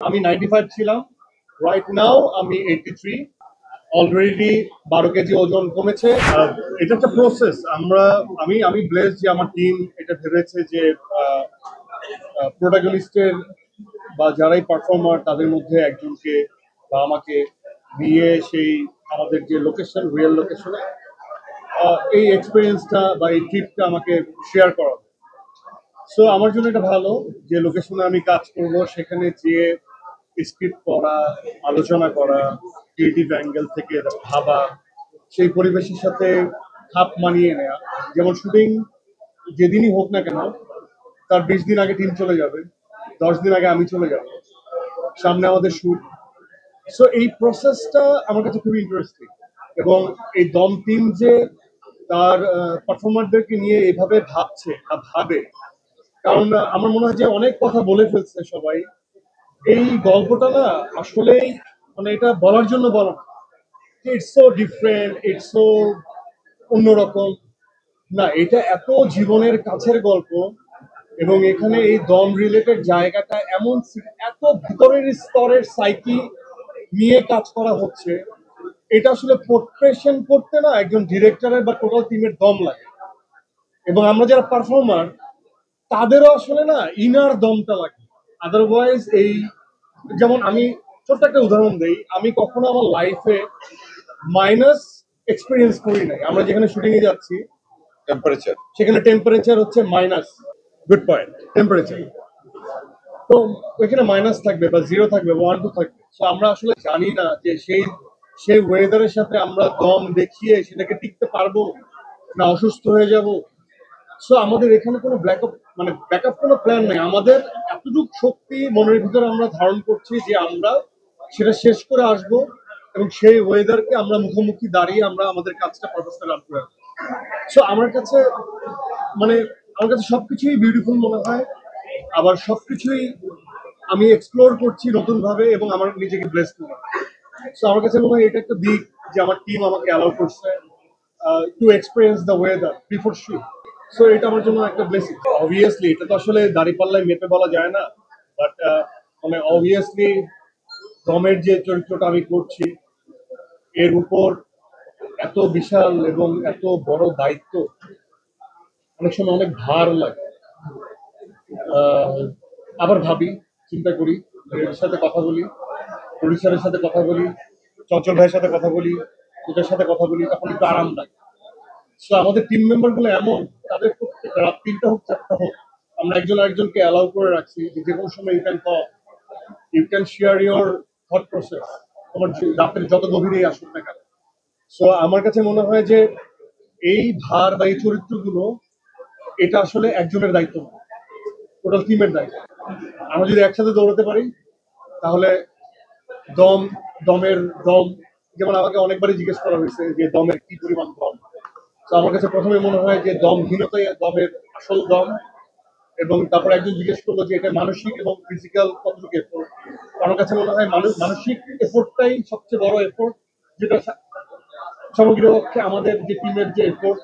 আমি 95 ছিলাম, right now আমি 83। অলরেডি 12 কেজি ওজন কমেছে। এটা একটা প্রসেস। আমি আমি ব্লেস যে আমার টিম এটা ভেবেছে যে প্রোটাগনিস্টের বা যারাই পারফর্মার তাদের মধ্যে একজনকে বা আমাকে নিয়ে সেই আমাদের যে লোকেশন, রিয়েল লোকেশনে এই এক্সপিরিয়েন্সটা বা এই ট্রিপটা আমাকে শেয়ার করা। সো আমার জন্য এটা ভালো যে লোকেশনে আমি কাজ করব, সেখানে যেয়ে স্ক্রিপ্ট পড়া, আলোচনা করা, ক্রিয়েটিভ অ্যাঙ্গেল থেকে এটা ভাবা, সেই পরিবেশের সাথে খাপ মানিয়ে নেওয়া। যেমন শুটিং যেদিনই হোক না কেন, তার 20 দিন আগে টিম চলে যাবে, 10 দিন আগে আমি চলে যাব, সামনে আমাদের শুট। সো এই প্রসেসটা আমার কাছে খুবই ইন্টারেস্টিং। এবং এই দম টিম যে তার পারফর্মারদেরকে নিয়ে এভাবে ভাবছে বা ভাবে, কারণ আমার মনে হয় যে অনেক কথা বলে ফেলছে সবাই। এই গল্পটা না আসলেই মানে এটা বলার জন্য বলা না। It's so different, it's so অন্যরকম। না, এটা এত জীবনের কাছের গল্প। এবং এখানে এই দম রিলেটেড জায়গাটা এমন এত ভিতরের স্তরের সাইকি নিয়ে কাজ করা হচ্ছে, এটা আসলে পোর্ট্রেশন করতে না একজন ডিরেক্টরের বা টোটাল টিমের দম লাগে। এবং আমরা যারা পারফর্মার তাদেরও আসলে না ইনার দমটা লাগে। আদারওয়াইজ এই যেমন আমি ছোট্ট একটা উদাহরণ দেই, আমি কখনো আমার লাইফে মাইনাস এক্সপিরিয়েন্স করি নাই। আমরা যেখানে শুটিং এ যাচ্ছি টেম্পারেচার, সেখানে টেম্পারেচার হচ্ছে মাইনাস। Good point, temperature. তো ওইখানে মাইনাস থাকবে বা জিরো থাকবে, 1 2 থাকবে। তো আমরা আসলে জানি না যে সেই ওয়েদারের সাথে আমরা দম দেখিয়ে সেটাকে টিকতে পারবো না অসুস্থ হয়ে যাব। সো আমাদের এখানে কোনো ব্যাকআপ কোনো প্ল্যান নেই। আমাদের এতটুকু শক্তি মনের ভিতরে আমরা ধারণ করছি যে আমরা সেটা শেষ করে আসব, এবং সেই ওয়েদারকে আমরা মুখোমুখি দাঁড়িয়ে আমরা আমাদের কাজটা পারপাসটা রান করে আসবো। সো মানে আমার কাছে সবকিছুই বিউটিফুল মনে হয়। আবার সবকিছুই আমি এক্সপ্লোর করছি নতুন ভাবে এবং আমার নিজেকে ব্লেস মনে হয়। সো আমার কাছে মনে হয় এটা একটা দিক যে আমার টিম আমাকে অ্যালাউ করছে to experience the weather before shoot. So এটা আমার জন্য একটা ব্লেসিং। অবভিয়াসলি এটা তো আসলে দাঁড়িপাল্লায় মেপে বলা যায় না, বাট মানে অবভিয়াসলি টমের যে চরিত্রটা আমি করছি এর উপর এত বিশাল এবং এত বড় দায়িত্ব, অনেক সময় অনেক ভার লাগে। আহ, আবার ভাবি, চিন্তা করি, এর সাথে কথা বলি, প্রডিউসারের সাথে কথা বলি, চঞ্চল ভাইয়ের সাথে কথা বলি, ওদের সাথে কথা বলি, তখন একটু আরাম লাগে। সো আমাদের টিম মেম্বার গুলো এমন, তাদের প্রত্যেক রাত 3টা হোক 4টা হোক, আমরা একজন আরেকজনকে অ্যালাউ করে রাখছি যে কোনো সময় you can share your thought process, তোমার রাতের যত গভীরেই আসুক না কেন। সো আমার কাছে মনে হয় যে এই ভার বা এই চরিত্রগুলো এটা আসলে একজনের দায়িত্ব না, টোটাল টিমের দায়িত্ব। আমরা যদি একসাথে দৌড়াতে পারি তাহলে দম দমের দম, যেমন আমাকে অনেকবারই জিজ্ঞেস করা হয়েছে যে দমের কি পরিমাণ দম। তো আমার কাছে প্রথমে মনে হয় যে দমহীনতাই দমের আসল দম। এবং তারপর একজন জিজ্ঞেস করলো যে এটা মানসিক এবং ফিজিক্যাল কতটুকু এফোর্ট। আমার কাছে মনে হয় মানসিক এফোর্টটাই সবচেয়ে বড় এফোর্ট, যেটা সমগ্রপক্ষে আমাদের যে টিমের যে এফোর্ট।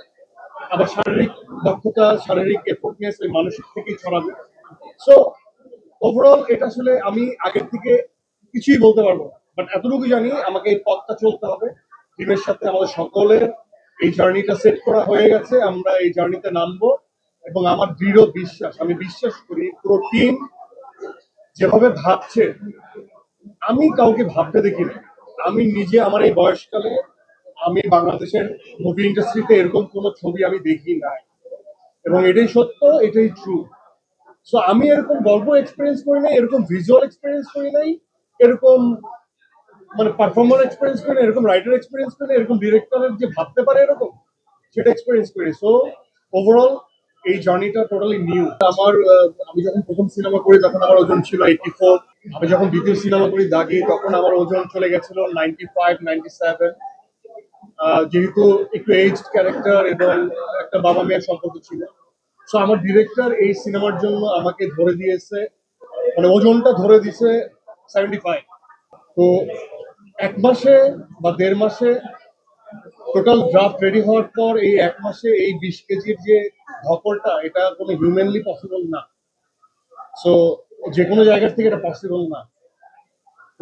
আবার শারীরিক দক্ষতা, শারীরিক এফোর্টনেস ওই মানসিক থেকেই ছড়াবে। সো ওভারঅল এটা আসলে আমি আগের থেকে কিছুই বলতে পারবো না, বাট এতটুকু জানি আমাকে এই পথটা চলতে হবে। টিমের সাথে আমাদের সকলের এই জার্নিটা সেট করা হয়ে গেছে, আমরা এই জার্নিতে নামবো। এবং আমার দৃঢ় বিশ্বাস, আমি বিশ্বাস করি পুরো টিম যেভাবে ভাবছে, আমি কাউকে ভাবতে দেখি না। আমি নিজে আমার এই বয়সকালে আমি বাংলাদেশের মুভি ইন্ডাস্ট্রিতে এরকম কোনো ছবি আমি দেখি নাই। এবং এটাই সত্য, এটাই ট্রু। সো আমি এরকম গল্প এক্সপিরিয়েন্স করি নাই, এরকম ভিজুয়াল এক্সপিরিয়েন্স করি নাই, এরকম মানে পারফর্মার এক্সপিরিয়েন্স করি না, এরকম রাইটার এক্সপিরিয়েন্স করি না, এরকম ডিরেক্টরের যে ভাবতে পারে এরকম, সেটা এক্সপিরিয়েন্স করি। সো ওভারঅল এই জার্নিটা টোটালি নিউ আমার। আমি যখন প্রথম সিনেমা করি তখন আমার ওজন ছিল 84। আমি যখন দ্বিতীয় সিনেমা করি দাগি তখন আমার ওজন চলে গেছিল 95 97। যেহেতু একটু এইজড ক্যারেক্টার এবং একটা বাবা মেয়ের সম্পর্ক ছিল, সো আমার ডিরেক্টর এই সিনেমার জন্য আমাকে ধরে দিয়েছে, মানে ওজনটা ধরে দিছে 75। তো 1 মাসে বা 1.5 মাসে টোটাল ড্রাফট রেডি হওয়ার পর এই 1 মাসে এই 20 কেজির যে ধকলটা, এটা কোনো হিউম্যানলি পসিবল না। সো যে কোনো জায়গার থেকে এটা পসিবল না।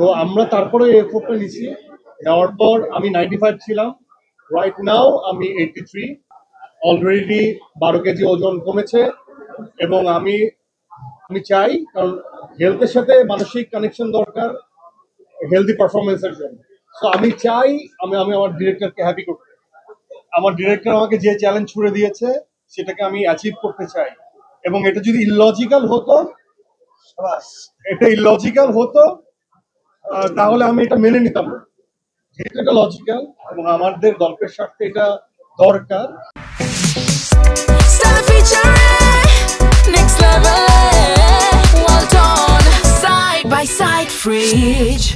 তো আমরা তারপরে এফোর্টটা নিচ্ছি, নেওয়ার পর আমি 95 ছিলাম, রাইট নাও আমি 83, অলরেডি 12 কেজি ওজন কমেছে। এবং আমি আমি চাই, কারণ হেলথের সাথে মানসিক কানেকশন দরকার হেলদি পারফরমেন্সের জন্য। তো আমি চাই আমি আমি আমার ডিরেক্টরকে হ্যাপি করতে। আমার ডিরেক্টর আমাকে যে চ্যালেঞ্জ ছুড়ে দিয়েছে সেটাকে আমি অ্যাচিভ করতে চাই। এবং এটা যদি ইললজিক্যাল হতো, এটা ইললজিক্যাল হতো, তাহলে আমি এটা মেনে নিতাম না। যেহেতু এটা লজিক্যাল এবং আমাদের গল্পের স্বার্থে এটা দরকার। Stella featuring next level, well done, side by side, Fridge.